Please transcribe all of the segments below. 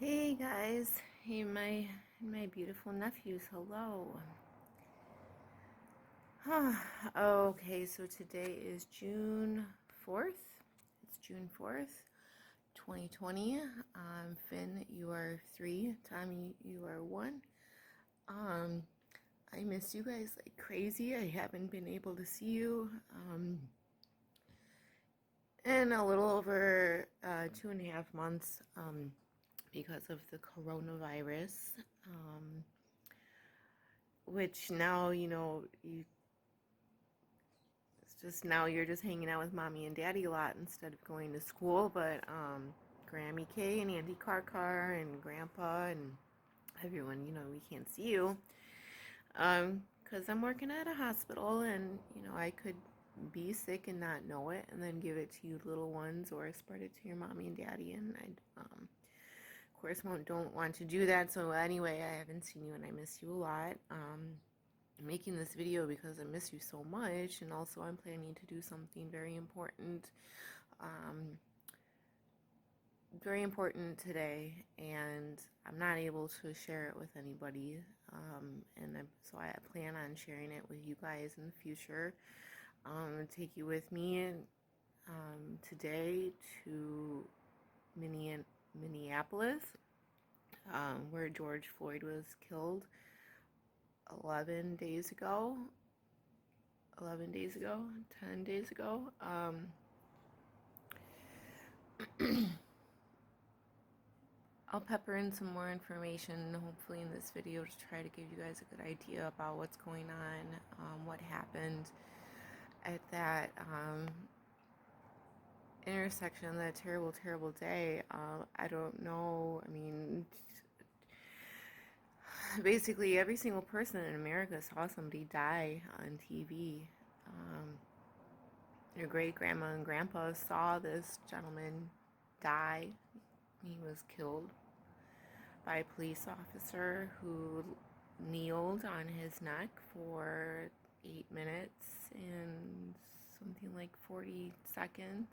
Hey guys, hey my beautiful nephews, hello. Okay, so today is June 4th. It's June 4th, 2020. Finn, you are 3. Tommy, you are 1. Um, I miss you guys like crazy. I haven't been able to see you in a little over 2.5 months because of the coronavirus. Which now, it's just now you're just hanging out with mommy and daddy a lot instead of going to school. But Grammy K and Auntie Car and Grandpa and everyone, we can't see you. Because I'm working at a hospital, and I could be sick and not know it, and then give it to you little ones, or spread it to your mommy and daddy, and of course, don't want to do that. So anyway, I haven't seen you, and I miss you a lot. I'm making this video because I miss you so much, and also I'm planning to do something um, very important today, and I'm not able to share it with anybody. So I plan on sharing it with you guys in the future. Take you with me today to Minneapolis, where George Floyd was killed 11 days ago. 11 days ago, 10 days ago. I'll pepper in some more information, hopefully, in this video to try to give you guys a good idea about what's going on, what happened at that intersection, that terrible, terrible day. I don't know. I mean, basically, every single person in America saw somebody die on TV. Your great grandma and grandpa saw this gentleman die. He was killed by a police officer who kneeled on his neck for 8 minutes and something like 40 seconds.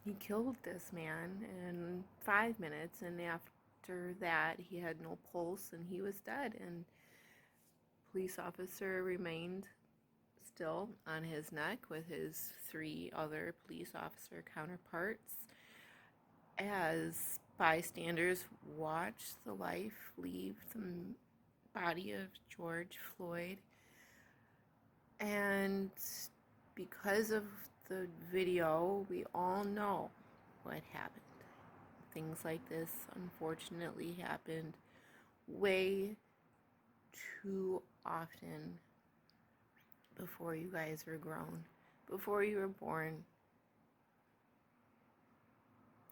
He killed this man in 5 minutes, and after that he had no pulse and he was dead, and police officer remained still on his neck with his 3 other police officer counterparts as bystanders watched the life leave the body of George Floyd. And because of the video, we all know what happened. Things like this unfortunately happened way too often before you guys were grown, before you were born.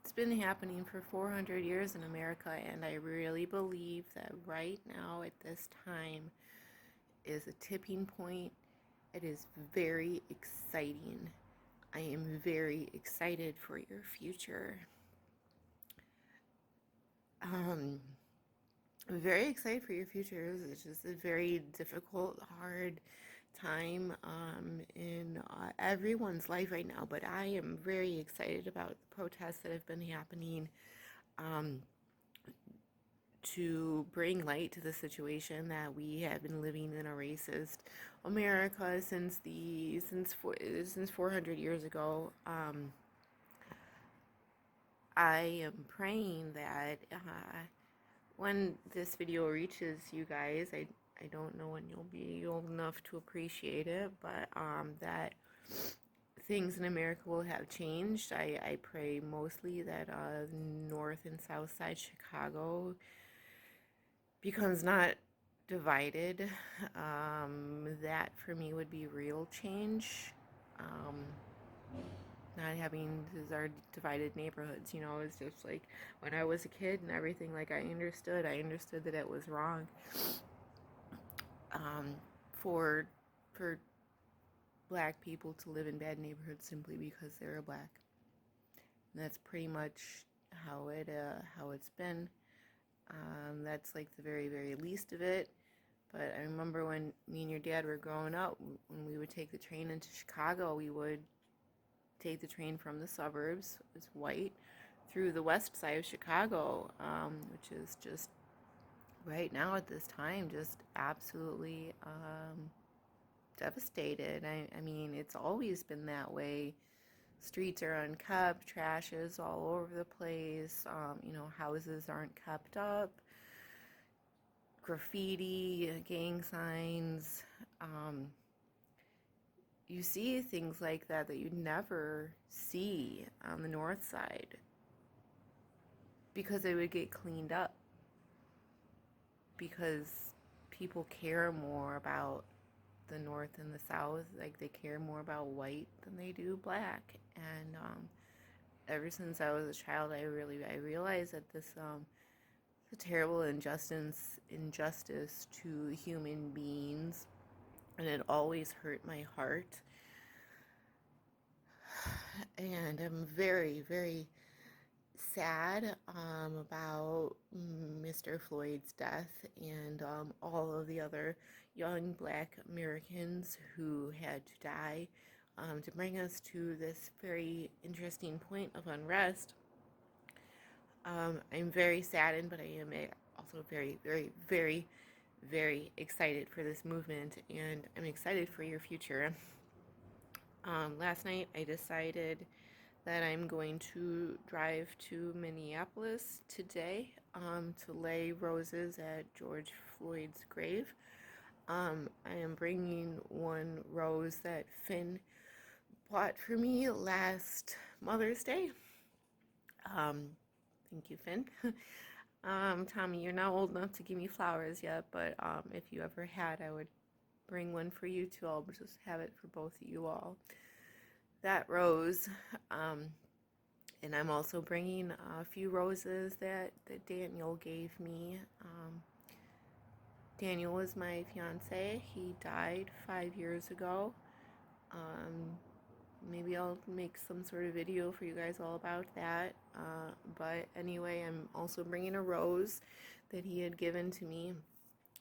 It's been happening for 400 years in America, and I really believe that right now at this time is a tipping point. It is very exciting. I am very excited for your future. I'm very excited for your future. It's just a very difficult, hard time in everyone's life right now, but I am very excited about the protests that have been happening to bring light to the situation that we have been living in a racist America since 400 years ago. I am praying that when this video reaches you guys, I don't know when you'll be old enough to appreciate it, but that things in America will have changed. I pray mostly that North and South Side Chicago becomes not divided. That for me would be real change. Not having these are divided neighborhoods, it's just like when I was a kid and everything, like I understood that it was wrong for black people to live in bad neighborhoods simply because they were black. And that's pretty much how it's been. That's like the very, very least of it. But I remember when me and your dad were growing up, when we would take the train into Chicago, we would take the train from the suburbs, it was white, through the west side of Chicago, which is just right now at this time just absolutely devastated. I mean, it's always been that way. Streets are unkept, trash is all over the place, houses aren't kept up, graffiti, gang signs. You see things like that you never see on the north side because they would get cleaned up, because people care more about the north and the south. Like, they care more about white than they do black. And ever since I was a child, I realized that this a terrible injustice to human beings, and it always hurt my heart. And I'm very, very sad about Mr. Floyd's death, and all of the other young black Americans who had to die, to bring us to this very interesting point of unrest. I'm very saddened, but I am also very, very, very, very excited for this movement, and I'm excited for your future. Last night I decided that I'm going to drive to Minneapolis today to lay roses at George Floyd's grave. I am bringing one rose that Finn bought for me last Mother's Day. Thank you, Finn. Tommy, you're not old enough to give me flowers yet, but if you ever had, I would bring one for you too. I'll just have it for both of you all. That rose, and I'm also bringing a few roses that Daniel gave me. Daniel was my fiance. He died 5 years ago. Maybe I'll make some sort of video for you guys all about that. But anyway, I'm also bringing a rose that he had given to me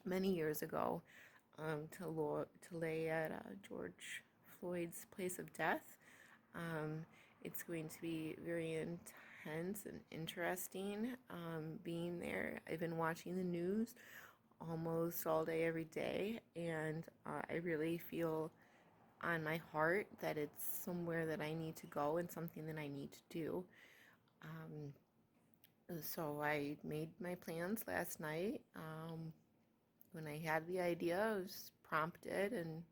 many years ago, to lay at George Floyd's place of death. It's going to be very intense and interesting being there. I've been watching the news almost all day, every day, and I really feel on my heart that it's somewhere that I need to go and something that I need to do. So I made my plans last night. When I had the idea, I was prompted and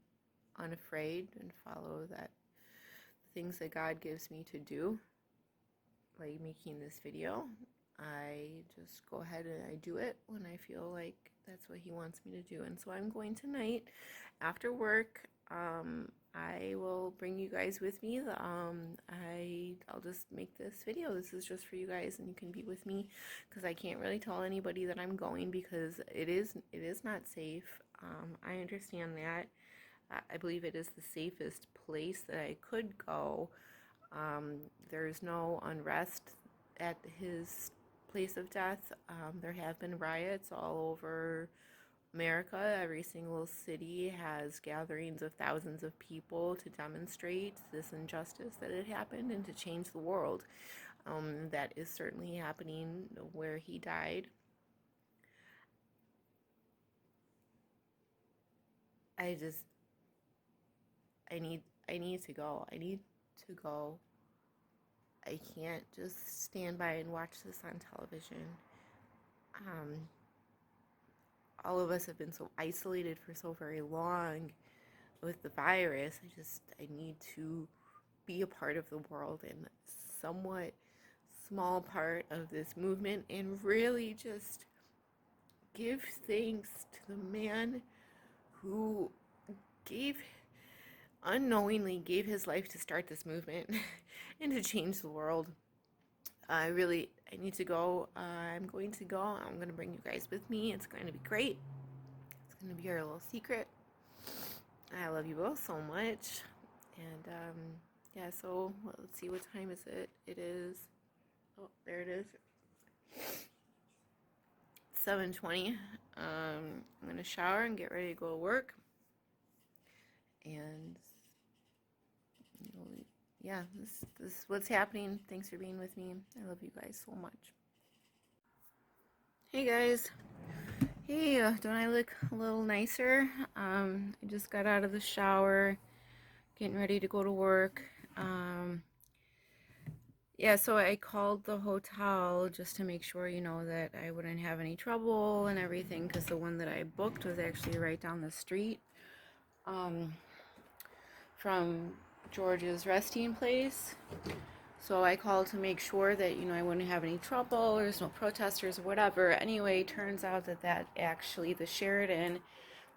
unafraid, and follow that things that God gives me to do, like making this video. I just go ahead and I do it when I feel like that's what he wants me to do. And so I'm going tonight after work. I will bring you guys with me. I'll just make this video. This is just for you guys, and you can be with me, because I can't really tell anybody that I'm going, because it is not safe. I understand that. I believe it is the safest place that I could go. There's no unrest at his place of death. There have been riots all over America. Every single city has gatherings of thousands of people to demonstrate this injustice that had happened and to change the world. That is certainly happening where he died. I need to go. I need to go. I can't just stand by and watch this on television. All of us have been so isolated for so very long with the virus. I need to be a part of the world, and somewhat small part of this movement, and really just give thanks to the man who unknowingly gave his life to start this movement and to change the world. I need to go. I'm going to go. I'm going to bring you guys with me. It's going to be great. It's going to be our little secret. I love you both so much. And yeah, so let's see, what time is it? It is, oh, there it is, 7:20. I'm going to shower and get ready to go to work. And yeah, this is what's happening. Thanks for being with me. I love you guys so much. Hey guys. Hey, don't I look a little nicer? I just got out of the shower, getting ready to go to work. Yeah, so I called the hotel just to make sure, that I wouldn't have any trouble and everything, because the one that I booked was actually right down the street from George's resting place. So I called to make sure that, I wouldn't have any trouble, or there's no protesters or whatever. Anyway, turns out that actually the Sheraton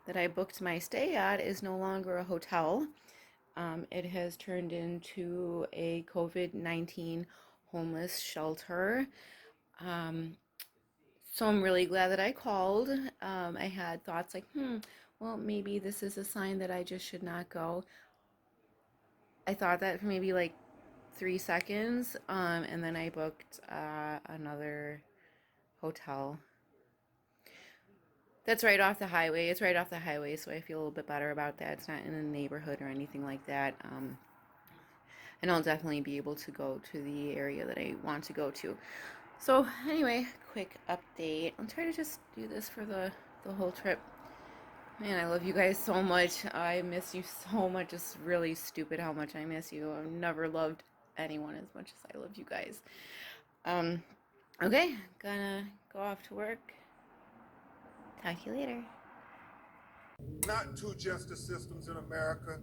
that I booked my stay at is no longer a hotel. It has turned into a COVID-19 homeless shelter. So I'm really glad that I called. I had thoughts like, well, maybe this is a sign that I just should not go. I thought that for maybe like 3 seconds, and then I booked another hotel. That's right off the highway. It's right off the highway, so I feel a little bit better about that. It's not in a neighborhood or anything like that. And I'll definitely be able to go to the area that I want to go to. So anyway, quick update. I'll try to just do this for the whole trip. Man, I love you guys so much. I miss you so much. It's really stupid how much I miss you. I've never loved anyone as much as I love you guys. Okay, gonna go off to work. Talk to you later. Not two justice systems in America,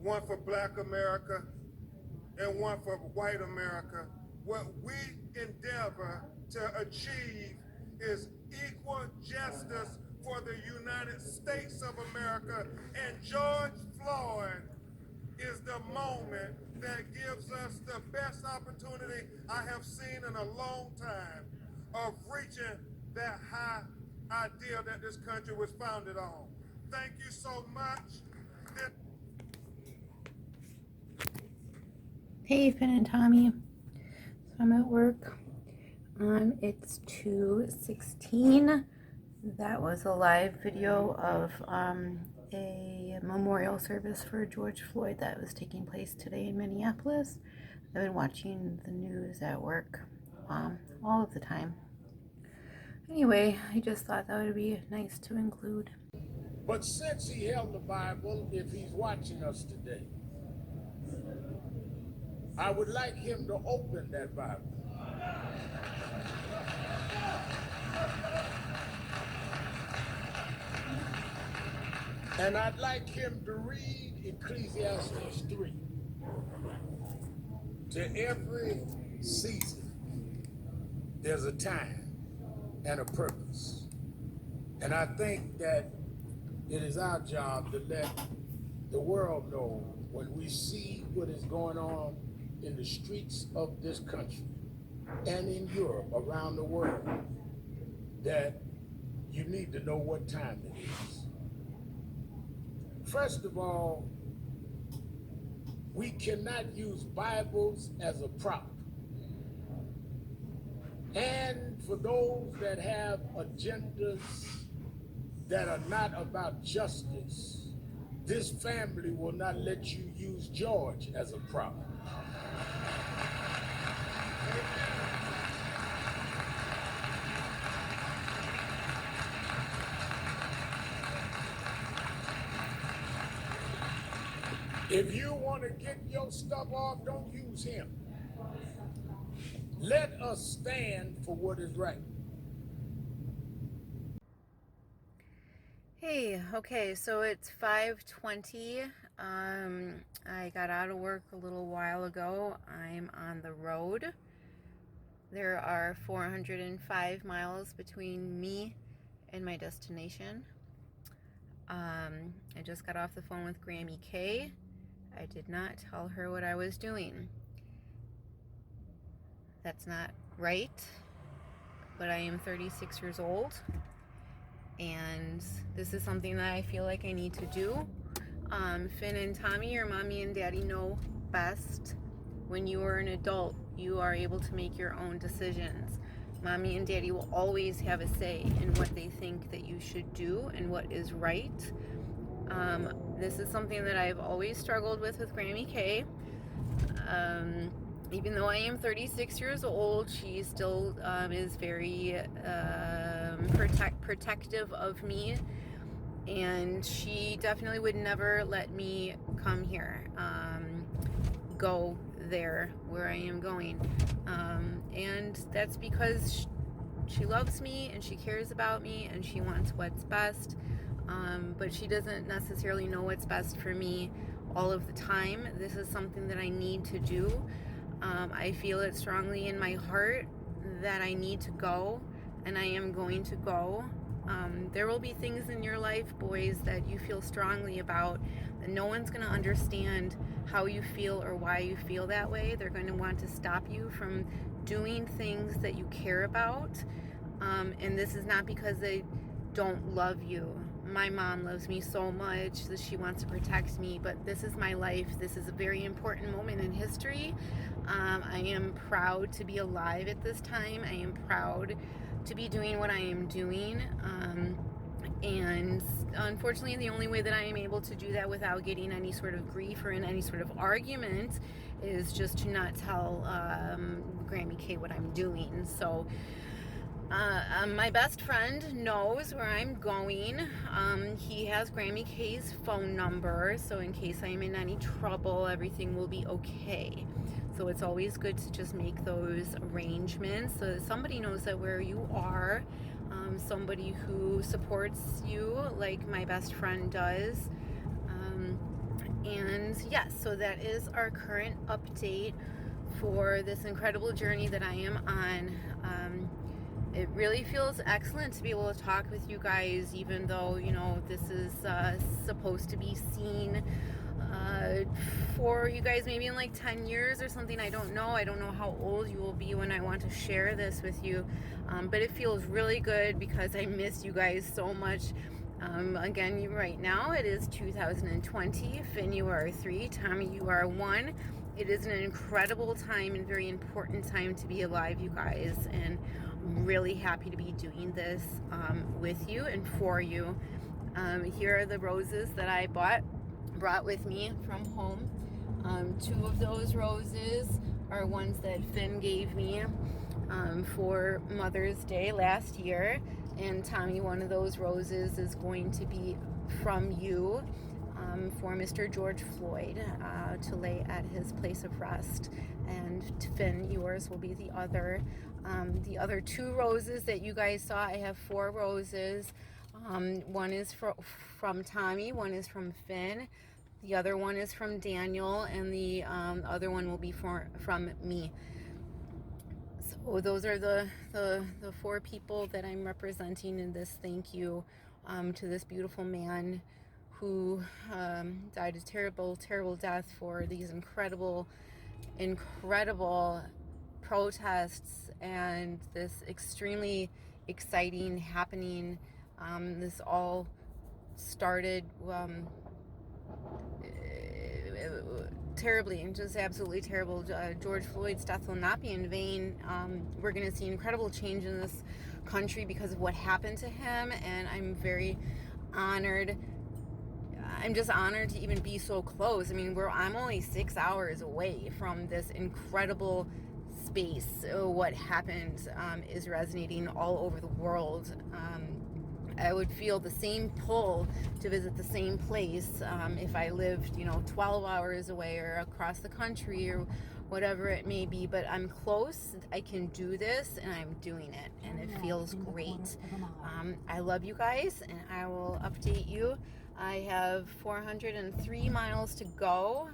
one for Black America and one for white America. What we endeavor to achieve is equal justice for the United States of America, and George Floyd is the moment that gives us the best opportunity I have seen in a long time of reaching that high ideal that this country was founded on. Thank you so much. Hey, Finn and Tommy. So I'm at work. It's 2:16. That was a live video of a memorial service for George Floyd that was taking place today in Minneapolis. I've been watching the news at work all of the time. Anyway, I just thought that would be nice to include. But since he held the Bible, if he's watching us today, I would like him to open that Bible. And I'd like him to read Ecclesiastes 3. To every season, there's a time and a purpose. And I think that it is our job to let the world know when we see what is going on in the streets of this country and in Europe, around the world, that you need to know what time it is. First of all, we cannot use Bibles as a prop. And for those that have agendas that are not about justice, this family will not let you use George as a prop. If you want to get your stuff off, don't use him. Let us stand for what is right. Hey, okay, so it's 5:20. I got out of work a little while ago. I'm on the road. There are 405 miles between me and my destination. I just got off the phone with Grammy K. I did not tell her what I was doing. That's not right, but I am 36 years old, and this is something that I feel like I need to do. Finn and Tommy, your mommy and daddy, know best. When you are an adult, you are able to make your own decisions. Mommy and daddy will always have a say in what they think that you should do and what is right. This is something that I've always struggled with Grammy K. Even though I am 36 years old, she still is very protective of me, and she definitely would never let me come here, go there where I am going, and that's because she loves me and she cares about me and she wants what's best, but she doesn't necessarily know what's best for me all of the time. This is something that I need to do. I feel it strongly in my heart that I need to go, and I am going to go. There will be things in your life, boys, that you feel strongly about, and no one's going to understand how you feel or why you feel that way. They're going to want to stop you from doing things that you care about, and this is not because they don't love you. My mom loves me so much that she wants to protect me, but this is my life. This is a very important moment in history. I am proud to be alive at this time. I am proud to be doing what I am doing. And unfortunately, the only way that I am able to do that without getting any sort of grief or in any sort of argument is just to not tell Grammy K what I'm doing. So my best friend knows where I'm going. He has Grammy K's phone number, so in case I'm in any trouble, everything will be okay. So it's always good to just make those arrangements so that somebody knows that where you are, somebody who supports you like my best friend does. And yes, so that is our current update for this incredible journey that I am on. It really feels excellent to be able to talk with you guys, even though, you know, this is supposed to be seen for you guys maybe in like 10 years or something. I don't know how old you will be when I want to share this with you, but it feels really good because I miss you guys so much. Again, right now it is 2020. Finn, you are 3. Tommy, you are 1. It is an incredible time and very important time to be alive, you guys, and I'm really happy to be doing this with you and for you. Here are the roses that I brought with me from home. 2 of those roses are ones that Finn gave me for Mother's Day last year, and Tommy, one of those roses is going to be from you, for Mr. George Floyd, to lay at his place of rest. And Finn, yours will be the other. The other 2 roses that you guys saw, I have 4 roses. One is from Tommy, one is from Finn, the other one is from Daniel, and the other one will be from me. So those are the 4 people that I'm representing in this thank you to this beautiful man who died a terrible death for these incredible protests and this extremely exciting happening. This all started terribly, and just absolutely terrible. George Floyd's death will not be in vain. We're going to see incredible change in this country because of what happened to him, and I'm very honored. I'm just honored to even be so close. I mean, I'm only 6 hours away from this incredible space. What happened is resonating all over the world. I would feel the same pull to visit the same place if I lived, 12 hours away or across the country or whatever it may be. But I'm close. I can do this, and I'm doing it, and it feels great. I love you guys, and I will update you. I have 403 miles to go.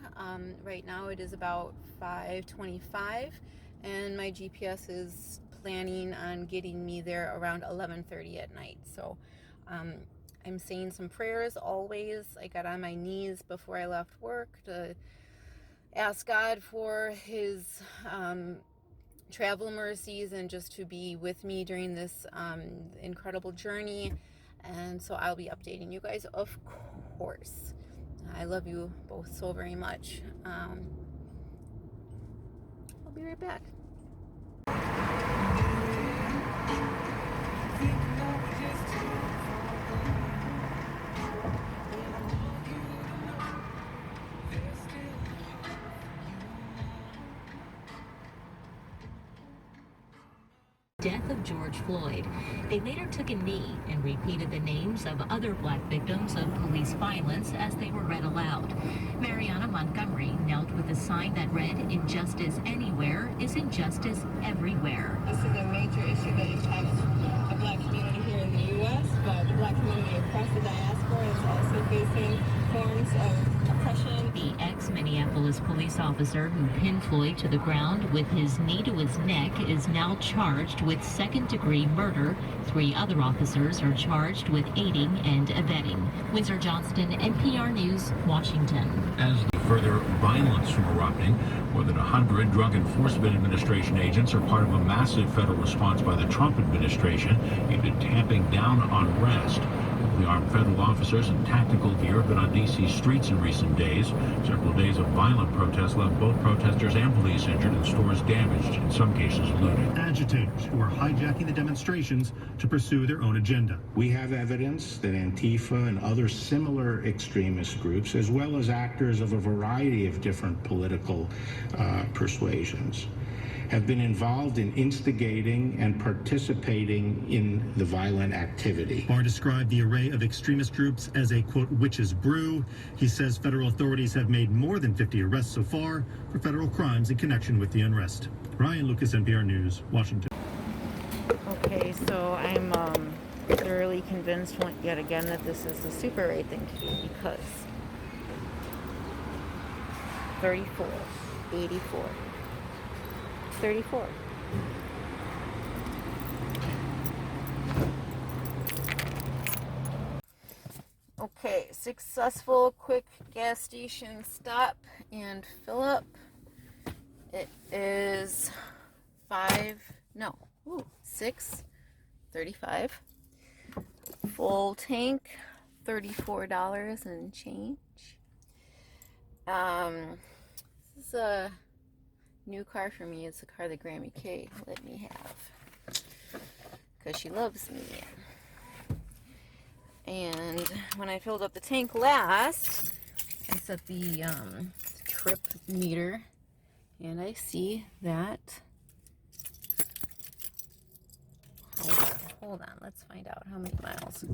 Right now it is about 5:25, and my GPS is planning on getting me there around 11:30 at night. So I'm saying some prayers always. I got on my knees before I left work to ask God for his travel mercies and just to be with me during this incredible journey. And so I'll be updating you guys, of course. I love you both so very much. I'll be right back. death of George Floyd. They later took a knee and repeated the names of other black victims of police violence as they were read aloud. Mariana Montgomery knelt with a sign that read, "Injustice anywhere is injustice everywhere." This is a major issue that impacts the black community here in the U.S., but the black community across the diaspora is also facing forms of oppression. The ex-Minneapolis police officer who pinned Floyd to the ground with his knee to his neck is now charged with second-degree murder. 3 other officers are charged with aiding and abetting. Windsor Johnston, NPR News, Washington. As the further violence from erupting, more than 100 Drug Enforcement Administration agents are part of a massive federal response by the Trump administration aimed at tamping down unrest. The armed federal officers in tactical gear have been on D.C. streets in recent days. Several days of violent protests left both protesters and police injured and stores damaged, in some cases looted. Agitators who are hijacking the demonstrations to pursue their own agenda. We have evidence that Antifa and other similar extremist groups, as well as actors of a variety of different political persuasions, have been involved in instigating and participating in the violent activity. Barr described the array of extremist groups as a, quote, witch's brew. He says federal authorities have made more than 50 arrests so far for federal crimes in connection with the unrest. Ryan Lucas, NPR News, Washington. Okay, so I'm thoroughly convinced yet again that this is a Super 8 thing to do because 34, 84. 34. Okay, successful quick gas station stop and fill up. It is 6:35. Full tank, $34 and change. This is a new car for me. It's a car that Grammy K let me have because she loves me. And when I filled up the tank last, I set the trip meter, and I see that. Hold on. Let's find out how many miles.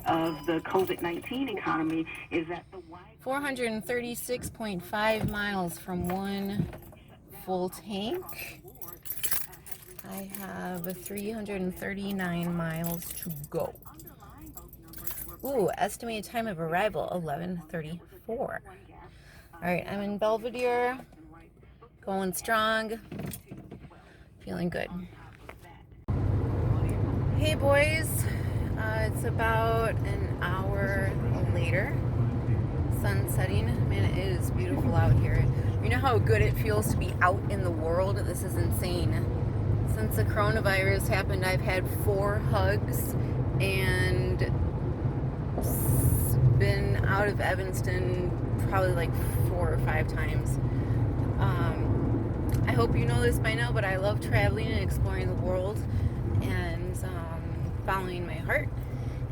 Of the COVID-19 economy is that the 436.5 miles from one full tank. I have 339 miles to go. Ooh, estimated time of arrival 11:34. All right, I'm in Belvedere, going strong, feeling good. Hey boys, it's about an hour later. Sun setting. Man, it is beautiful out here. You know how good it feels to be out in the world? This is insane. Since the coronavirus happened, I've had 4 hugs and been out of Evanston probably like 4 or 5 times. I hope you know this by now, but I love traveling and exploring the world and following my heart.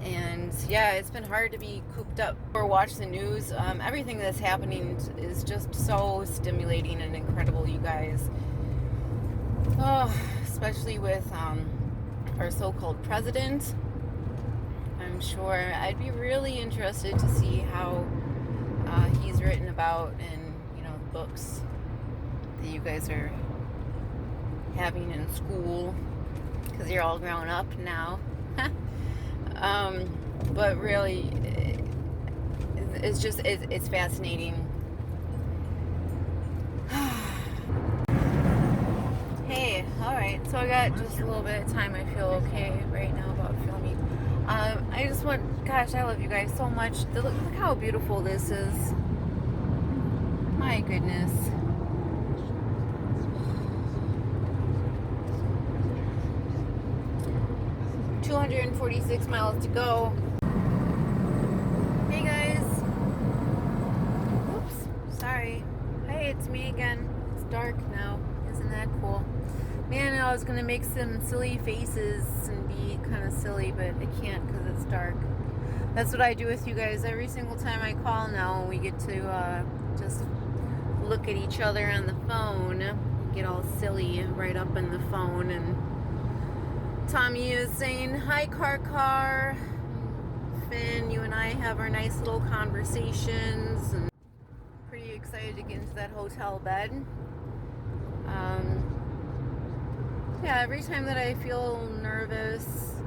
And yeah, it's been hard to be cooped up or watch the news. Everything that's happening is just so stimulating and incredible, you guys. Oh, especially with our so-called president. I'm sure I'd be really interested to see how he's written about in, the books that you guys are having in school, because you're all grown up now. But really, it's fascinating. Hey, alright, so I got just a little bit of time. I feel okay right now about filming. I just gosh, I love you guys so much. Look how beautiful this is. My goodness. $246 miles to go. Hey guys. Oops, sorry. Hey, it's me again. It's dark now. Isn't that cool? Man, I was gonna make some silly faces and be kind of silly, but I can't because it's dark. That's what I do with you guys every single time I call now. We get to just look at each other on the phone get all silly right up in the phone. And Tommy is saying, "Hi, car. Finn, you and I have our nice little conversations." And pretty excited to get into that hotel bed. Yeah, every time that I feel nervous,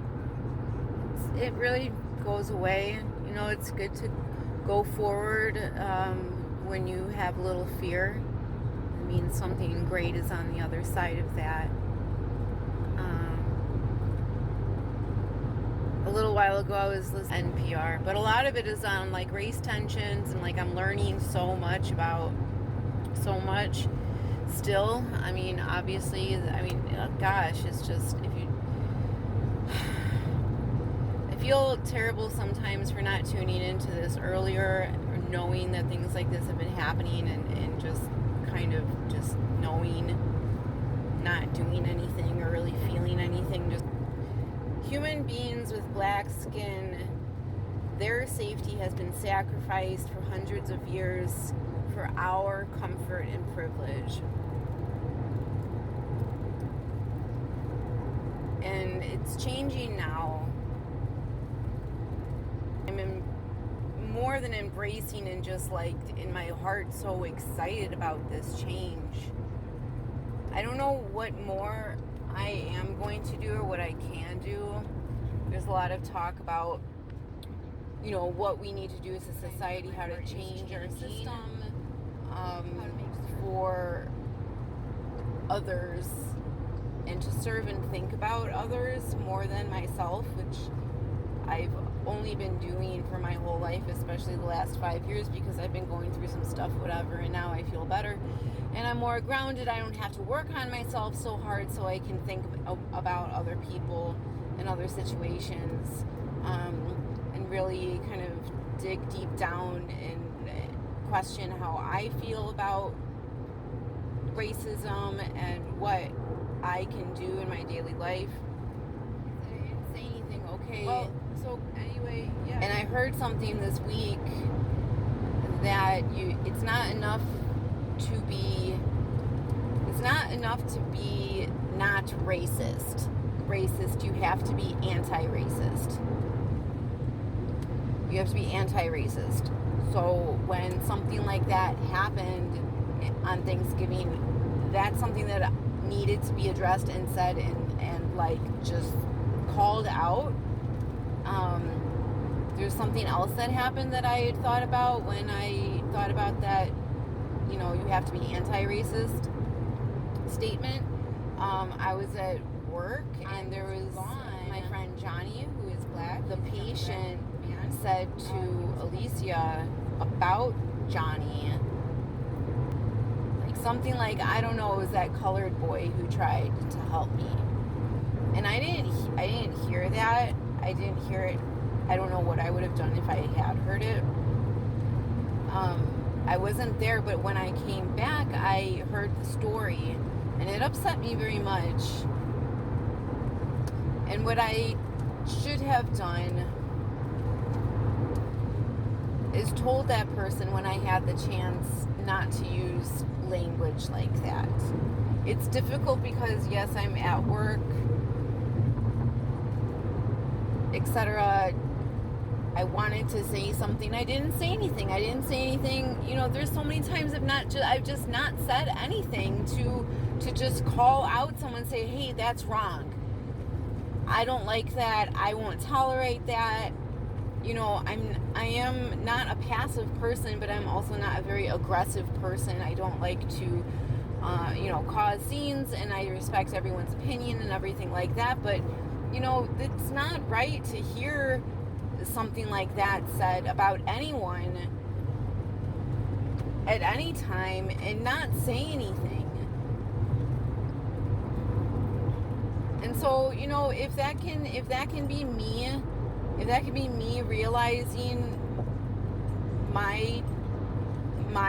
it really goes away. You know, it's good to go forward when you have a little fear. It means something great is on the other side of that. A little while ago I was listening to NPR, but a lot of it is on like race tensions, and like I'm learning so much about so much still. I mean, obviously, gosh, it's just, I feel terrible sometimes for not tuning into this earlier, or knowing that things like this have been happening, and just kind of just knowing, not doing anything or really feeling anything. Just human beings with black skin, their safety has been sacrificed for hundreds of years for our comfort and privilege. And it's changing now. I'm more than embracing and just like in my heart so excited about this change. I don't know what more I am going to do or what I can do. There's a lot of talk about, you know, what we need to do as a society, how to change our system for others, and to serve and think about others more than myself, which I've only been doing for my whole life, especially the last 5 years, because I've been going through some stuff, whatever, and now I feel better and I'm more grounded. I don't have to work on myself so hard, so I can think about other people and other situations, and really kind of dig deep down and question how I feel about racism and what I can do in my daily life. I didn't say anything, okay? Well, so anyway, yeah. And I heard something this week that it's not enough to be not racist. You have to be anti-racist. You have to be anti-racist. So when something like that happened on Thanksgiving, that's something that needed to be addressed and said and like just called out. There's something else that happened that I had thought about when I thought about that, you know, you have to be anti-racist statement. I was at work and there was my friend Johnny, who is black. The patient said to Alicia about Johnny, like something like, I don't know, it was that colored boy who tried to help me. And I didn't hear that. I didn't hear it. I don't know what I would have done if I had heard it. I wasn't there, but when I came back, I heard the story, and it upset me very much. And what I should have done is told that person when I had the chance not to use language like that. It's difficult because, yes, I'm at work, etc. I wanted to say something. I didn't say anything. You know, there's so many times I've just not said anything to just call out someone, say, hey, that's wrong. I don't like that. I won't tolerate that. You know, I am not a passive person, but I'm also not a very aggressive person. I don't like to, cause scenes, and I respect everyone's opinion and everything like that. But, you know, it's not right to hear something like that said about anyone at any time and not say anything. And so, you know, if that can be me realizing my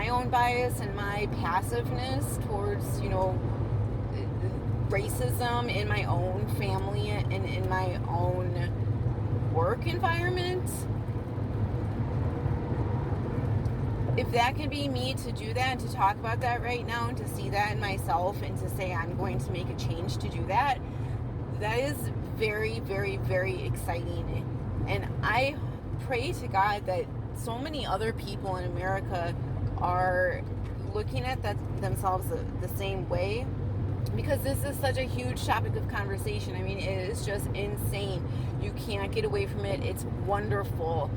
own bias and my passiveness towards, you know, racism in my own family and in my own work environment, if that can be me to do that and to talk about that right now and to see that in myself and to say I'm going to make a change to do that, that is very, very, very exciting. And I pray to God that so many other people in America are looking at themselves the same way, because this is such a huge topic of conversation. I mean, it is just insane. You can't get away from it. It's wonderful,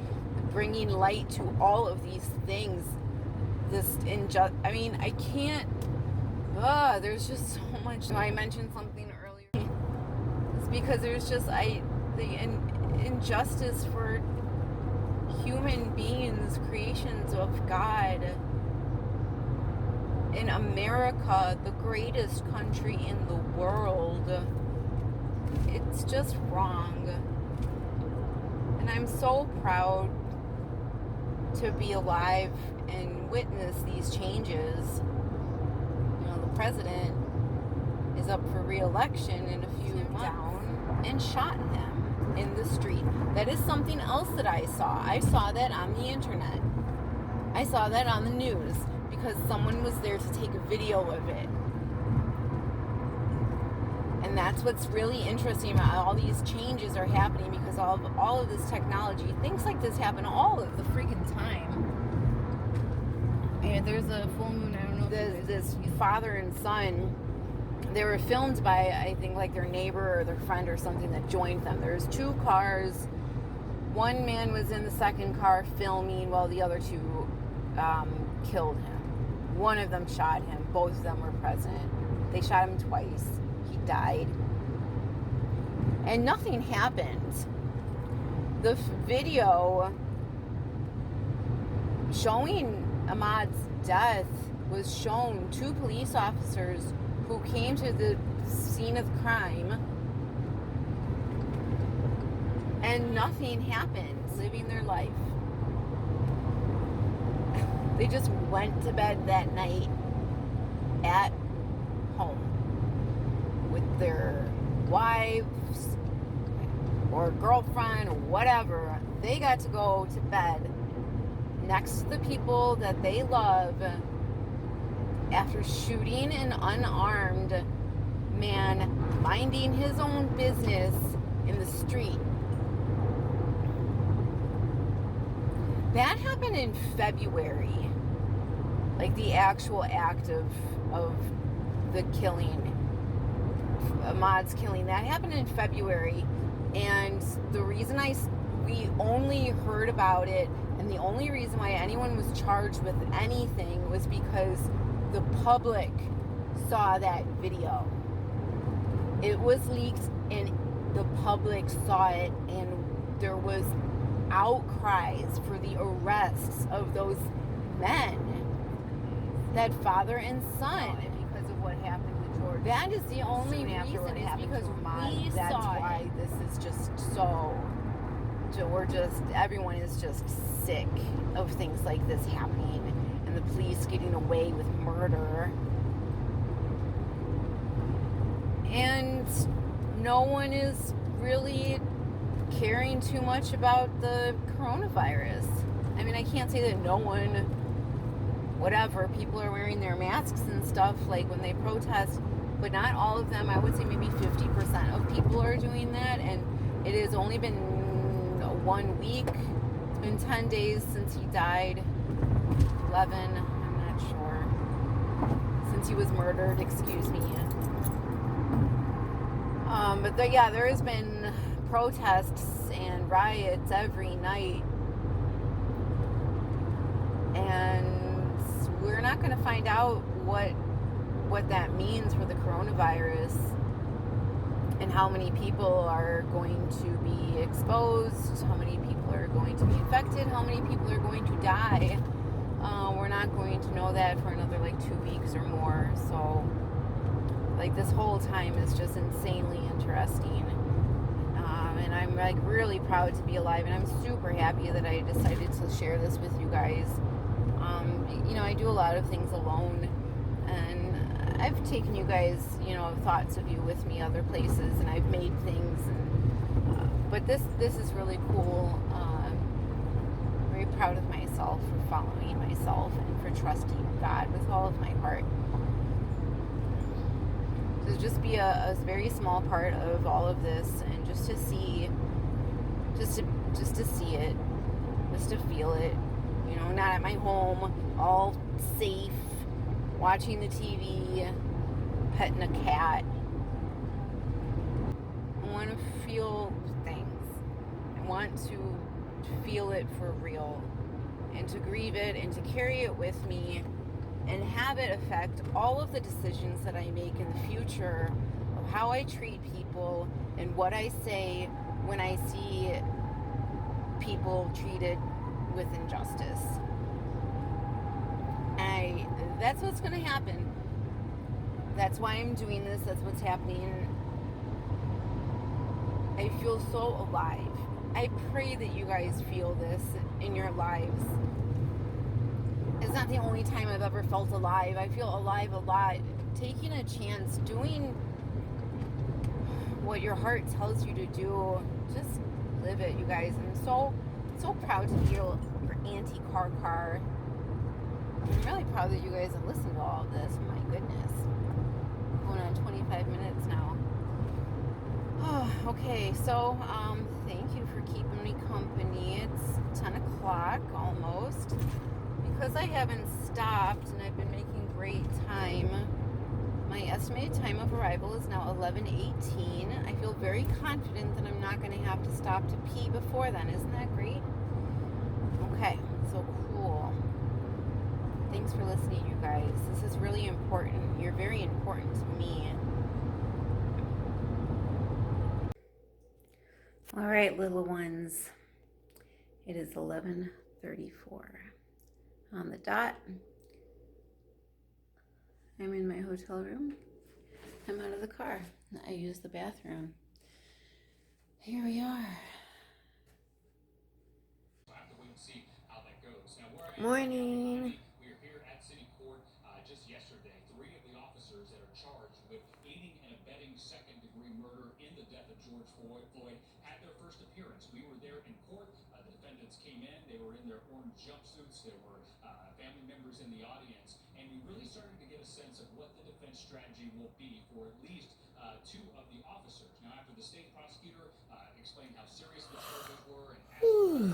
bringing light to all of these things. I mean, I can't, there's just so much. I mentioned something earlier. It's because there's just, the injustice for human beings, creations of God. In America, the greatest country in the world, it's just wrong. And I'm so proud to be alive and witness these changes. You know, the president is up for re-election in a few months, down and shot him in the street. That is something else that I saw. I saw that on the internet. I saw that on the news because someone was there to take a video of it. And that's what's really interesting about all these changes are happening, because all of this technology, things like this happen all of the freaking time. And there's a full moon, I don't know. This father and son, they were filmed by, I think, like their neighbor or their friend or something that joined them. There's 2 cars. One man was in the second car filming while the other 2 killed him. One of them shot him. Both of them were present. They shot him twice. He died. And nothing happened. The video showing Ahmaud's death was shown to police officers who came to the scene of the crime, and nothing happened, living their life. They just went to bed that night at home with their wives or girlfriend or whatever. They got to go to bed next to the people that they love after shooting an unarmed man minding his own business in the street. That happened in February. Like the actual act of the killing, Ahmaud's killing, that happened in February. And the reason we only heard about it, and the only reason why anyone was charged with anything, was because the public saw that video. It was leaked and the public saw it, and there was outcries for the arrests of those men, that father and son, because of what happened to George. That is the only reason, is because we saw it. That's why this is just so, everyone is just sick of things like this happening, and the police getting away with murder. And no one is really caring too much about the coronavirus. I mean, I can't say that no one, whatever, people are wearing their masks and stuff, like when they protest, but not all of them. I would say maybe 50% of people are doing that, and it has only been 1 week. It's been 10 days since he died. 11, I'm not sure. Since he was murdered, excuse me. But there has been protests and riots every night, and we're not going to find out what that means for the coronavirus and how many people are going to be exposed, how many people are going to be infected, how many people are going to die. We're not going to know that for another 2 weeks or more. So this whole time is just insanely interesting. And I'm really proud to be alive, and I'm super happy that I decided to share this with you guys. I do a lot of things alone, and I've taken you guys, thoughts of you with me other places, and I've made things, and, but this is really cool. Very proud of myself for following myself and for trusting God with all of my heart. To just be a very small part of all of this, and just to see, just to see it, just to feel it, you know, not at my home, all safe, watching the TV, petting a cat. I want to feel things. I want to feel it for real, and to grieve it, and to carry it with me, and have it affect all of the decisions that I make in the future of how I treat people and what I say when I see people treated with injustice. That's what's going to happen. That's why I'm doing this. That's what's happening. I feel so alive. I pray that you guys feel this in your lives. It's not the only time I've ever felt alive. I feel alive a lot. Taking a chance, doing what your heart tells you to do. Just live it, you guys. I'm so proud to be your anti-car. I'm really proud that you guys have listened to all of this. My goodness. Going on 25 minutes now. Oh, okay, so thank you for keeping me company. It's 10 o'clock almost. Because I haven't stopped and I've been making great time, my estimated time of arrival is now 11:18. I feel very confident that I'm not going to have to stop to pee before then. Isn't that great? Okay, so cool. Thanks for listening, you guys. This is really important. You're very important to me. All right, little ones. It is 11:34 on the dot. I'm in my hotel room. I'm out of the car. I used the bathroom. Here we are. Morning. We are here at City Court just yesterday. 3 of the officers that are charged with aiding and abetting second-degree murder in the death of George Floyd had their first appearance. We were there in court. The defendants came in. They were in their orange jumpsuits. There were family members in the audience. And we really started to get a sense of what the defense strategy will be for at least 2 of the officers. Now, after the state prosecutor explained how serious the charges were and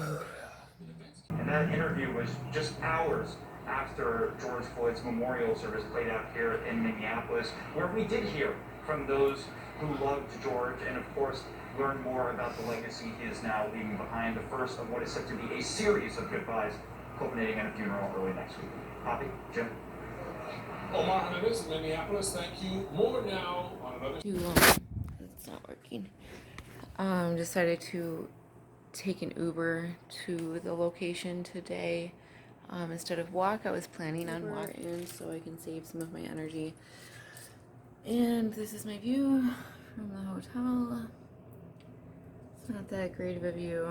the defense. And that interview was just hours after George Floyd's memorial service played out here in Minneapolis, where we did hear from those who loved George and, of course, learn more about the legacy he is now leaving behind, the first of what is said to be a series of goodbyes, culminating in a funeral early next week. Poppy, Jim? Omar Hernandez in Minneapolis, thank you. More now on another... It's not working. Decided to take an Uber to the location today instead of walk. I was planning on walking so I can save some of my energy. And this is my view from the hotel. It's not that great of a view.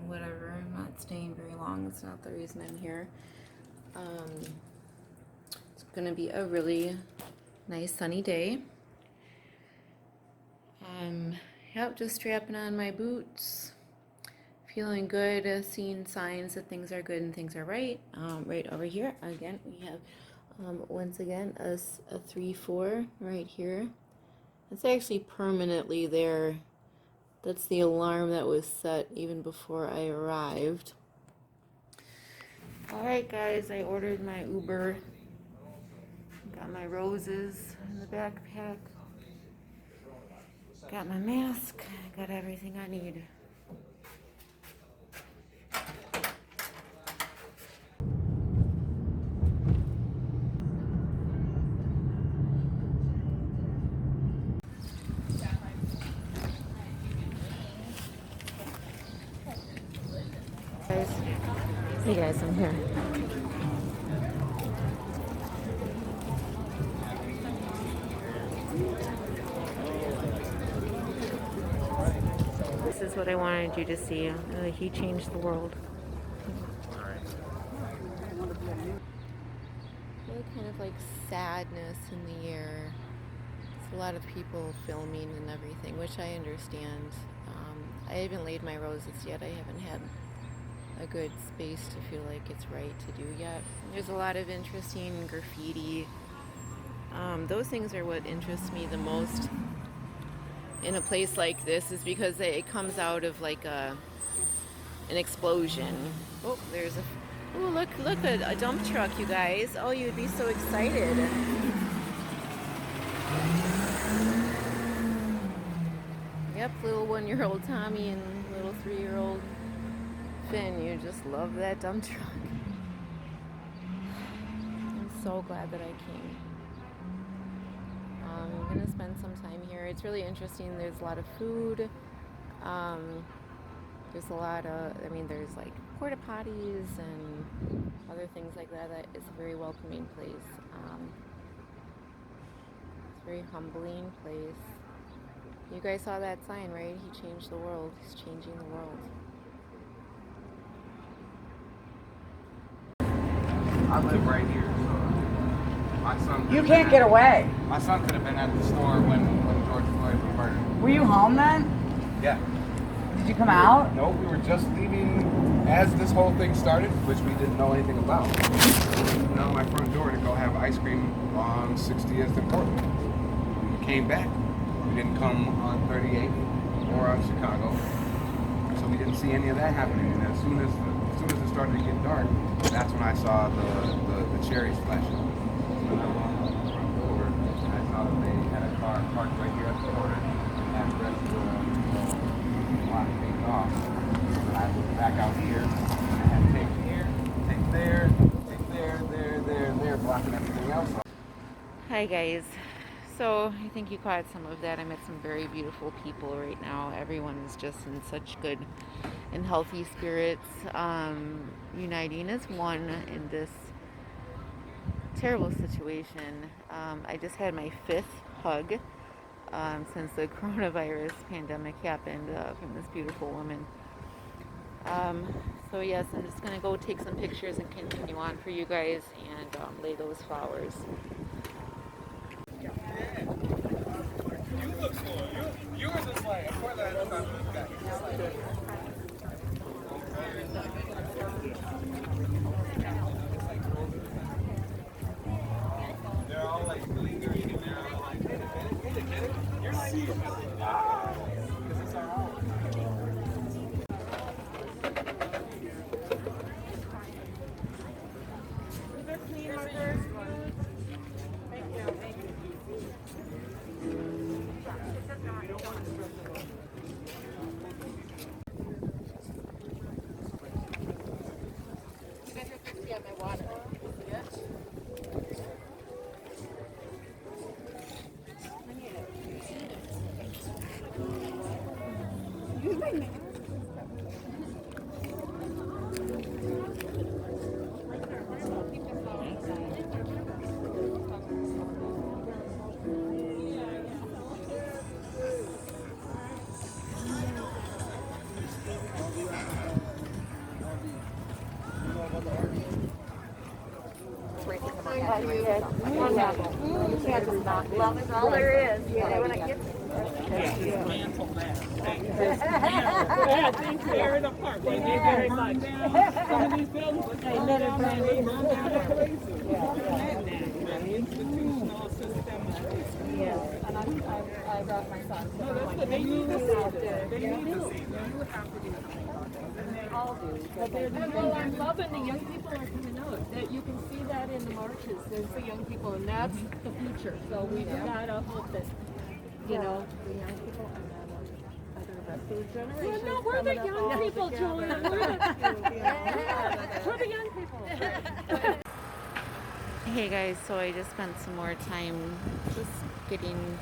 Whatever, I'm not staying very long. It's not the reason I'm here. It's gonna be a really nice sunny day. Yep, just strapping on my boots. Feeling good, seeing signs that things are good and things are right. Right over here, again, we have, once again, a 3-4 right here. It's actually permanently there. That's the alarm that was set even before I arrived. Alright guys, I ordered my Uber. Got my roses in the backpack. Got my mask. Got everything I need. Hey guys, I'm here. This is what I wanted you to see. He changed the world. Really kind of like sadness in the air. It's a lot of people filming and everything, which I understand. I haven't laid my roses yet. I haven't had a good space to feel like it's right to do yet. There's a lot of interesting graffiti. Those things are what interests me the most in a place like this, is because it comes out of like an explosion. Oh, there's a... Oh, look, a dump truck, you guys. Oh, you'd be so excited. Yep, little 1-year-old Tommy and little 3-year-old Finn, you just love that dump truck. I'm so glad that I came. I'm gonna spend some time here. It's really interesting. There's a lot of food. There's a lot of, there's like porta potties and other things like that. That is a very welcoming place. It's a very humbling place. You guys saw that sign, right? He changed the world. He's changing the world. I live right here, so my son... You can't get away. My son could have been at the store when George Floyd was murdered. Were you home then? Yeah. Did you come out? No, we were just leaving as this whole thing started, which we didn't know anything about. We went out my front door to go have ice cream on 60th and Portland. We came back. We didn't come on 38 or on Chicago, so we didn't see any of that happening. And as soon as it started to get dark, that's when I saw the cherries flashing. So I walked out the front door, and I saw that they had a car parked right here at the corner, and had the rest of the block taped off. And I looked back out here, and I had tape here, tape there, blocking everything else off. Hi guys. So I think you caught some of that. I met some very beautiful people right now. Everyone is just in such good and healthy spirits, uniting as one in this terrible situation. I just had my 5th hug since the coronavirus pandemic happened from this beautiful woman. So yes, I'm just gonna go take some pictures and continue on for you guys and lay those flowers. Yours is like, before that, I thought this guy was like... They're all like lingering and they're all like, wait a minute, you're like, because it's our own. Love is all there is. Yeah, when I get tear it apart. Thank you very much. Some of these buildings, they let it burn down. Institutional system. Yes, and I brought my son. No, that's what they need to see there. They need to see. You have to be. And they all do. Well, I'm loving the young people are coming out. That you can see that in the marches. There's the young people, and that's the future. So we gotta hope that, the young people are the rest of the generation. Well, no, we're the young people, Julia. We're the young people. Hey guys, so I just spent some more time just getting,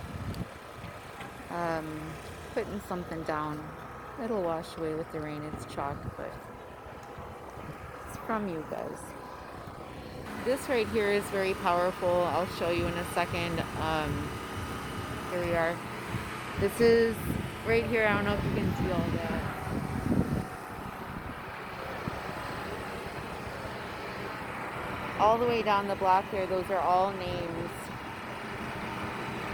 putting something down. It'll wash away with the rain. It's chalk, but it's from you guys. This right here is very powerful. I'll show you in a second. Here we are. This is right here. I don't know if you can see all that. All the way down the block there, those are all names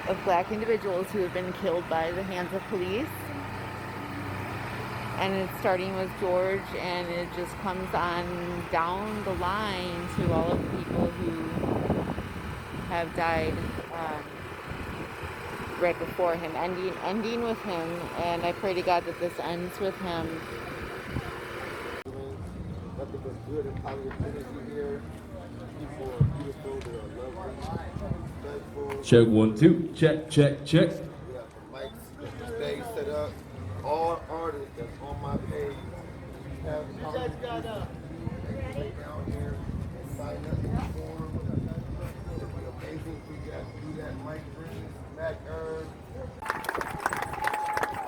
of black individuals who have been killed by the hands of police. And it's starting with George, and it just comes on down the line to all of the people who have died right before him, ending with him. And I pray to God that this ends with him. Nothing but good and positive energy here. People are beautiful, they are lovely, respectful. Check 1 2. Check. We have the mics, the stage set up. All artists that's on my page have comments. Lay down here and sign up to perform. It'll be amazing if we got to do that. Mike Green, Mac Ern.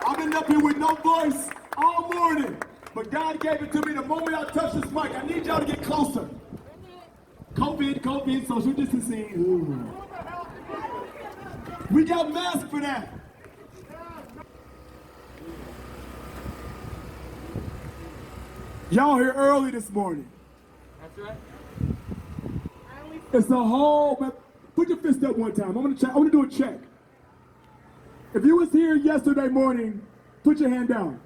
I've been up here with no voice all morning, but God gave it to me the moment I touched this mic. I need y'all to get closer. COVID, social distancing. Ooh. We got masks for that. Y'all here early this morning. That's right. It's a whole, put your fist up one time. I'm gonna do a check. If you was here yesterday morning, put your hand down.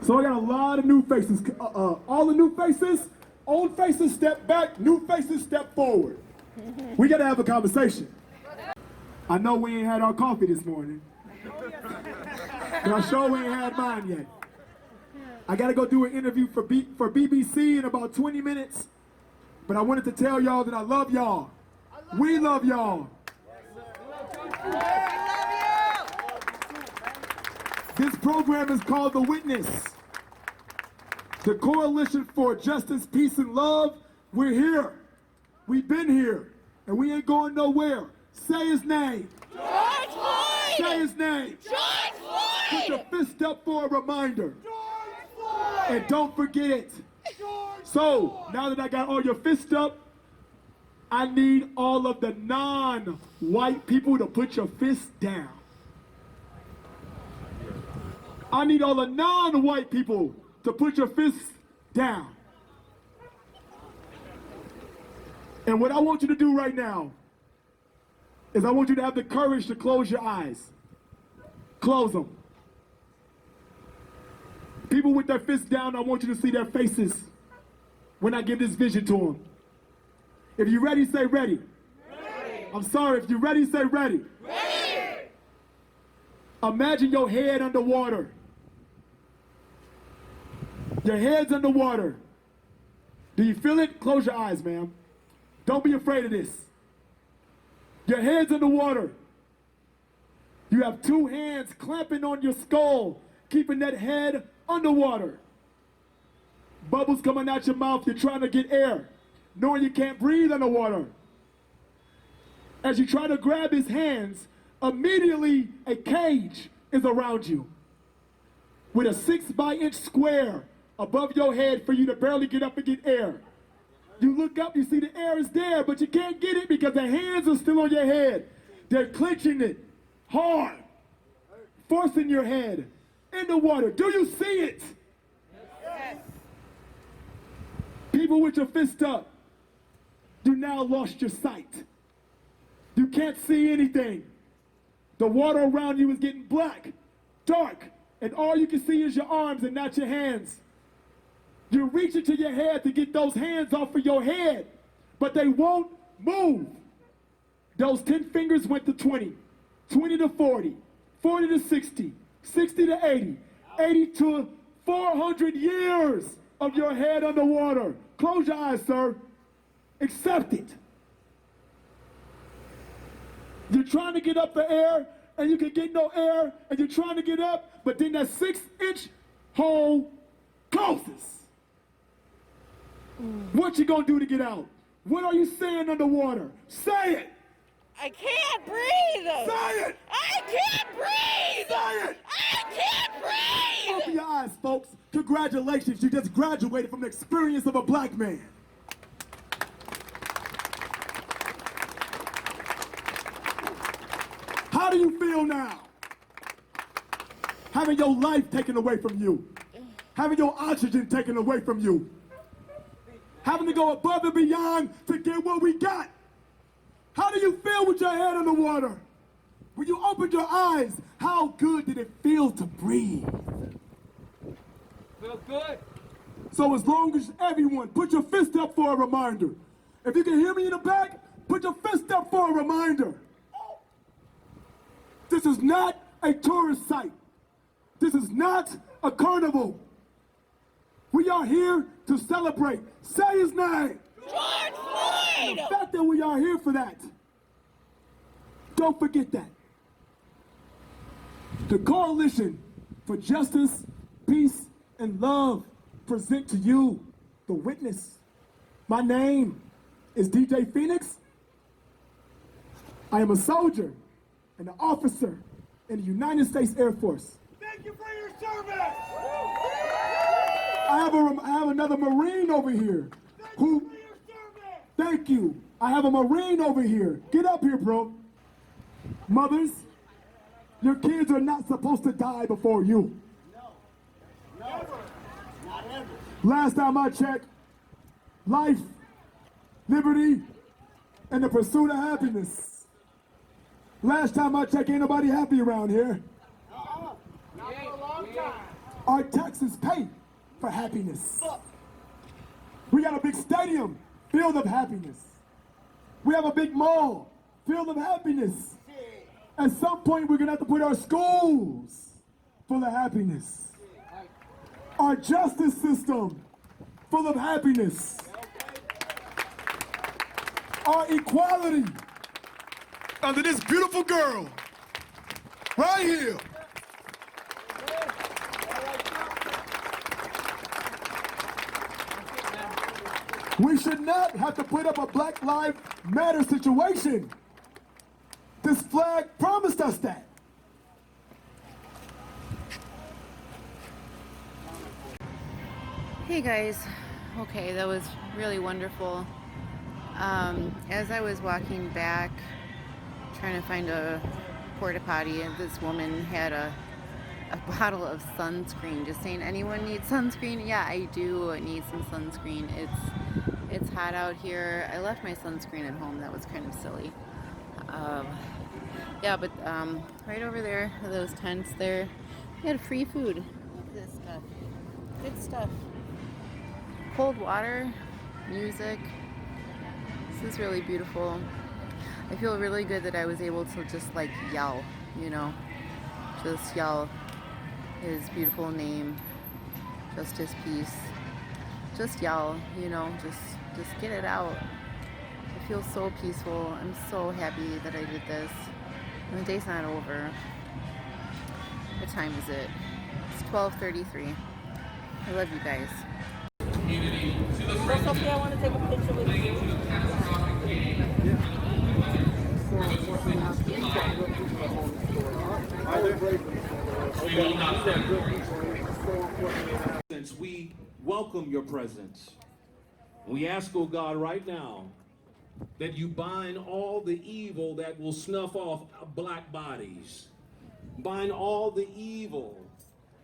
So I got a lot of new faces. All the new faces, old faces step back, new faces step forward. We gotta have a conversation. I know we ain't had our coffee this morning. But I sure we ain't had mine yet. I gotta go do an interview for BBC in about 20 minutes. But I wanted to tell y'all that I love y'all. We love y'all. This program is called The Witness. The Coalition for Justice, Peace, and Love. We're here. We've been here. And we ain't going nowhere. Say his name. George Floyd! Say his name. George Floyd! Put your fist up for a reminder. And don't forget it. So, now that I got all your fists up, I need all of the non-white people to put your fists down. I need all the non-white people to put your fists down. And what I want you to do right now is I want you to have the courage to close your eyes. Close them. People with their fists down, I want you to see their faces when I give this vision to them. If you're ready, say ready. Ready. I'm sorry, if you're ready, say ready. Ready. Imagine your head underwater. Your head's underwater. Do you feel it? Close your eyes, ma'am. Don't be afraid of this. Your head's underwater. You have two hands clamping on your skull, keeping that head underwater. Bubbles coming out your mouth, you're trying to get air, knowing you can't breathe underwater. As you try to grab his hands, immediately a cage is around you with a 6-by-inch square above your head for you to barely get up and get air. You look up, you see the air is there, but you can't get it because the hands are still on your head. They're clenching it hard, forcing your head in the water. Do you see it? Yes. People with your fist up, you now lost your sight. You can't see anything. The water around you is getting black, dark, and all you can see is your arms and not your hands. You're reaching to your head to get those hands off of your head, but they won't move. Those 10 fingers went to 20, 20 to 40, 40 to 60, 60 to 80, 80 to 400 years of your head underwater. Close your eyes, sir. Accept it. You're trying to get up the air, and you can get no air, and you're trying to get up, but then that 6-inch hole closes. What you gonna do to get out? What are you saying underwater? Say it! I can't breathe! Say it! I can't breathe! Say it! I can't breathe! Open your eyes, folks. Congratulations, you just graduated from the experience of a black man. How do you feel now? Having your life taken away from you. Having your oxygen taken away from you. Having to go above and beyond to get what we got. How do you feel with your head in the water? When you opened your eyes, how good did it feel to breathe? Feel good. So as long as everyone, put your fist up for a reminder. If you can hear me in the back, put your fist up for a reminder. This is not a tourist site. This is not a carnival. We are here to celebrate. Say his name. George Floyd! The fact that we are here for that. Don't forget that. The Coalition for Justice, Peace, and Love present to you the witness. My name is DJ Phoenix. I am a soldier and an officer in the United States Air Force. Thank you for your service! I have another Marine over here. Thank you. I have a Marine over here. Get up here, bro. Mothers, your kids are not supposed to die before you. Never. Not ever. Last time I checked, life, liberty, and the pursuit of happiness. Last time I checked, ain't nobody happy around here. Not for a long time. Our taxes pay for happiness. We got a big stadium filled of happiness. We have a big mall filled of happiness. At some point, we're gonna have to put our schools full of happiness. Our justice system full of happiness. Our equality under this beautiful girl right here. We should not have to put up a Black Lives Matter situation. This flag promised us that. Hey guys, okay, that was really wonderful. As I was walking back, trying to find a porta potty, and this woman had a bottle of sunscreen, just saying, anyone need sunscreen? Yeah, I do need some sunscreen. It's hot out here. I left my sunscreen at home. That was kind of silly. Yeah, but right over there, those tents there, we had free food. Look at this stuff. Good stuff. Cold water, music. This is really beautiful. I feel really good that I was able to just like yell, you know, just yell his beautiful name, justice, peace. Just yell, you know, just get it out. I feel so peaceful. I'm so happy that I did this. And the day's not over. What time is it? It's 12:33. I love you guys. Well, Sophia, I want to take a picture with Since we welcome your presence, we ask, oh God, right now, that you bind all the evil that will snuff off black bodies. Bind all the evil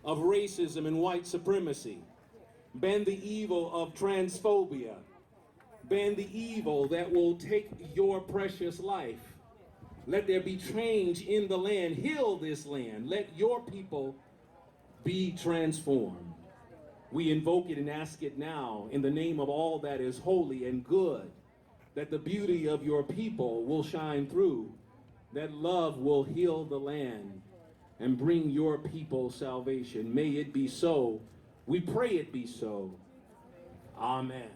of racism and white supremacy. Ban the evil of transphobia. Ban the evil that will take your precious life. Let there be change in the land. Heal this land. Let your people be transformed. We invoke it and ask it now in the name of all that is holy and good, that the beauty of your people will shine through, that love will heal the land and bring your people salvation. May it be so. We pray it be so. Amen.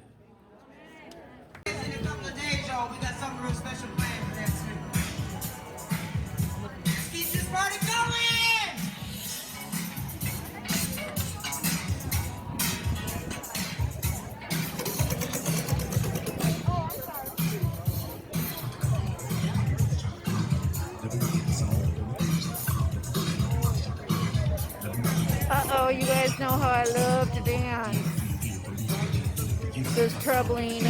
In a couple of days, y'all, we got something real special planned for next week. Let's keep this party going! Uh-oh, you guys know how I love to dance. There's troubling.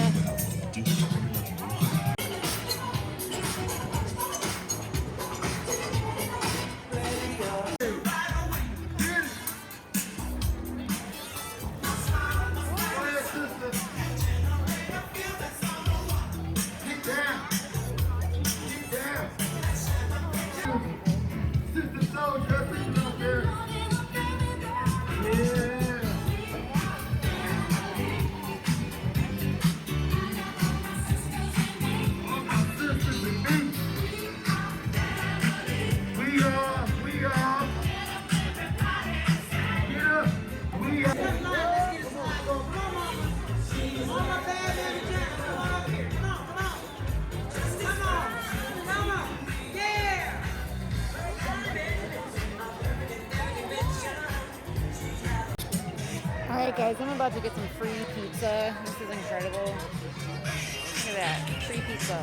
Alright guys, I'm about to get some free pizza. This is incredible. Look at that, free pizza.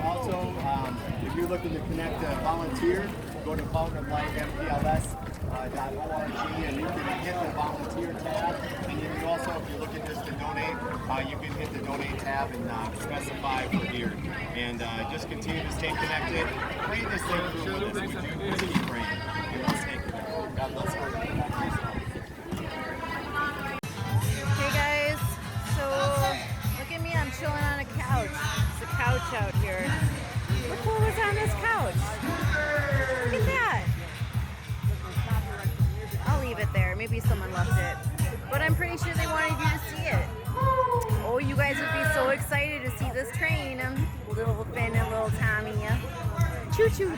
Also, if you're looking to connect a volunteer, go to fountainoflifempls.org and you can hit the volunteer tab. And you can also, if you're looking just to donate, you can hit the donate tab and specify for here. And just continue to stay connected. Pray this thing through with us. Would you keep praying? And let's stay connected. God bless you. Hey guys, so look at me, I'm chilling on a couch. It's a couch out here. Look who was on this couch. Look at that. I'll leave it there. Maybe someone left it. But I'm pretty sure they wanted you to see it. Oh, you guys would be so excited to see this train. Little Finn and little Tommy. Choo choo.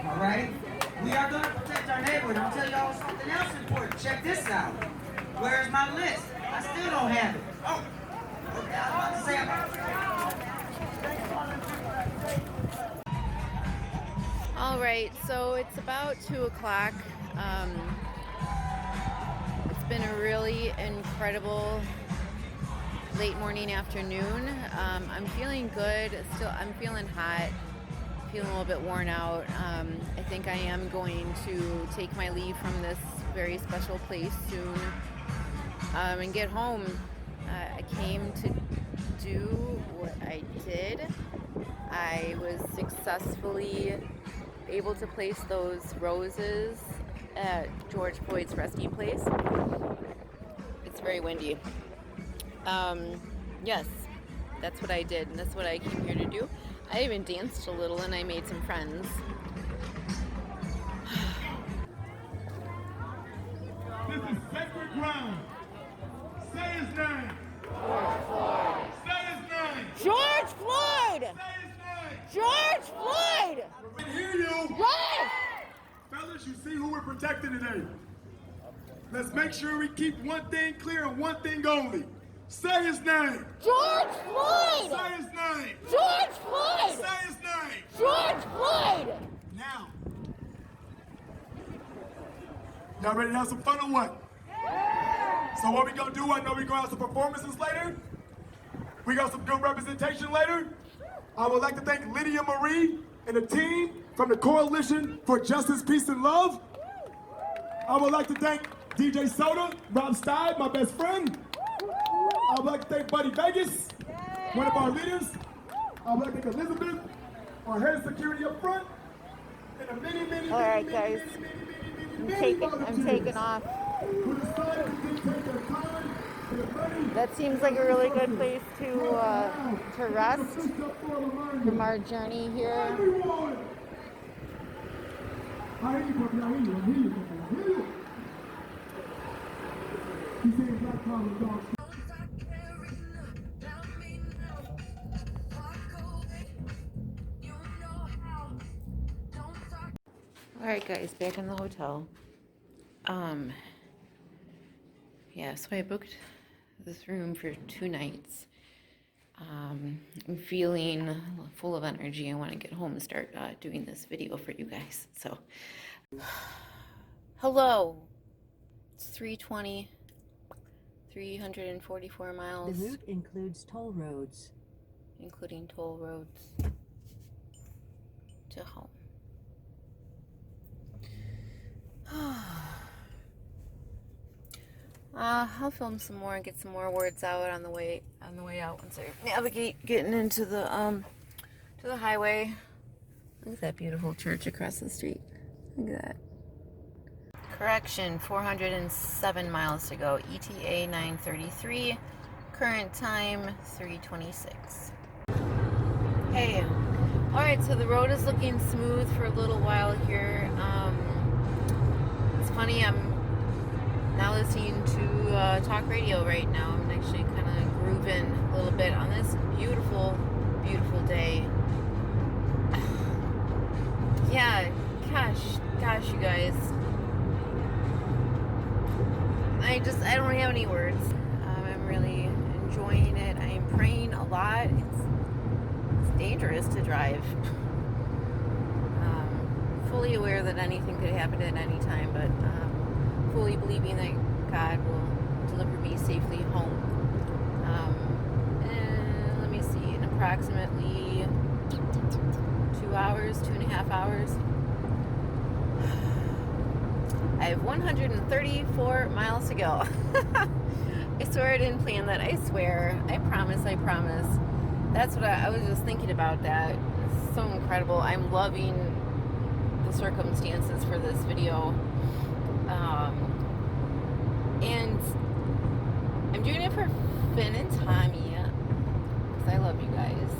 Alright? We are going to protect our neighborhood. I'll tell y'all something else important. Check this out. Where's my list? I still don't have it. Oh! Okay, I was about to say Alright, so it's about 2 o'clock. It's been a really incredible late morning, afternoon. I'm feeling good. I'm feeling hot. Feeling a little bit worn out. I think I am going to take my leave from this very special place soon and get home. I came to do what I did. I was successfully able to place those roses at George Floyd's resting place. It's very windy. Yes, that's what I did, and that's what I came here to do. I even danced a little and I made some friends. This is sacred ground. Say his name. George Floyd. Say his name. George Floyd! Say his name. George Floyd! We can hear you. Yes! Fellas, you see who we're protecting today. Let's make sure we keep one thing clear and one thing only. Say his name. George Floyd! Say his name. George Floyd! Say his name. George Floyd! Now. Y'all ready to have some fun or what? So what we gonna do, I know we gonna have some performances later. We got some good representation later. I would like to thank Lydia Marie and the team from the Coalition for Justice, Peace, and Love. I would like to thank DJ Soda, Rob Steib, my best friend. I would like to thank Buddy Vegas, one of our leaders. I would like to thank Elizabeth, our head of security up front. And many, all right, guys. I'm taking off. That seems like a really good place to rest from our journey here. Alright guys, back in the hotel. Yeah, so I booked this room for 2 nights. I'm feeling full of energy. I want to get home and start doing this video for you guys. So, hello. It's 3:20. 344 miles. The route includes toll roads. Including toll roads to home. I'll film some more and get some more words out on the way out once I navigate getting into the to the highway. Look at that beautiful church across the street. Look at that. Correction, 407 miles to go. ETA 9:33. Current time 3:26. Hey. Alright, so the road is looking smooth for a little while here. It's funny, I'm now listening to talk radio right now. I'm actually kind of grooving a little bit on this beautiful, beautiful day. Yeah, gosh, you guys. I don't have any words. I'm really enjoying it. I am praying a lot. It's dangerous to drive. Fully aware that anything could happen at any time, but fully believing that God will deliver me safely home. And let me see, in approximately 2 hours, 2.5 hours. I have 134 miles to go. I swear I didn't plan that. I swear. I promise. That's what I was just thinking about that. It's so incredible. I'm loving the circumstances for this video. And I'm doing it for Finn and Tommy because I love you guys.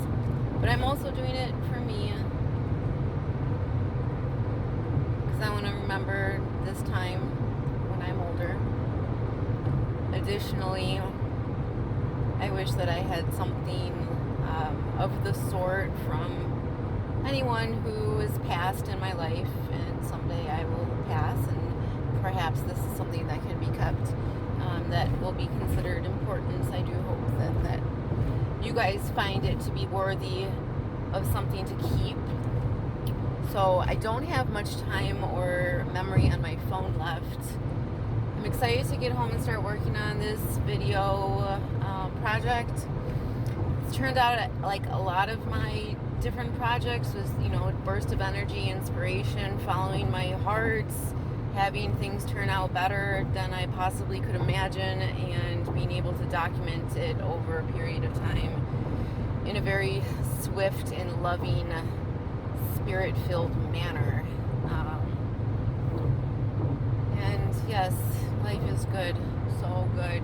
But I'm also doing it for me because I want to remember this time when I'm older. Additionally, I wish that I had something of the sort from anyone who has passed in my life, and someday I will pass, and perhaps this is something that can be kept, that will be considered important. I do hope that you guys find it to be worthy of something to keep. So I don't have much time or memory on my phone left. I'm excited to get home and start working on this video project. It's turned out like a lot of my different projects was, a burst of energy, inspiration, following my heart, having things turn out better than I possibly could imagine, and being able to document it over a period of time in a very swift and loving, spirit-filled manner. And yes, life is good, so good.